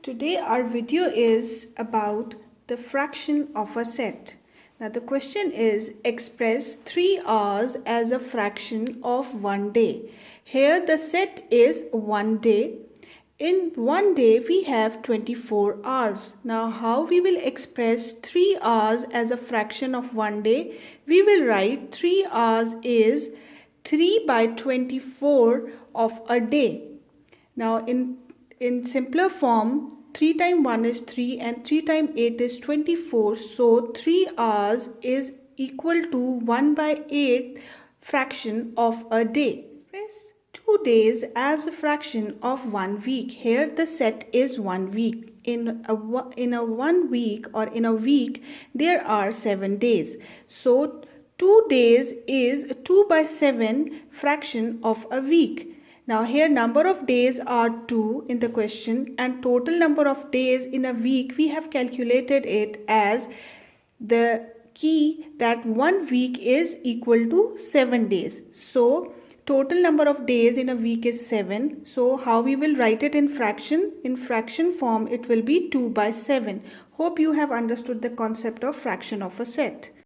Today our video is about the fraction of a set. Now the question is, express 3 hours as a fraction of 1 day. Here the set is 1 day. In 1 day we have 24 hours. Now how we will express 3 hours as a fraction of 1 day? We will write 3 hours is 3 by 24 of a day. Now in simpler form, 3 times 1 is 3 and 3 times 8 is 24. So 3 hours is equal to 1 by 8 fraction of a day. Express 2 days as a fraction of 1 week. Here the set is 1 week. In a 1 week or in a week there are 7 days. So 2 days is 2 by 7 fraction of a week. Now here number of days are 2 in the question and total number of days in a week we have calculated it as the key that 1 week is equal to 7 days. So total number of days in a week is 7. So how we will write it in fraction? In fraction form it will be 2 by 7. Hope you have understood the concept of fraction of a set.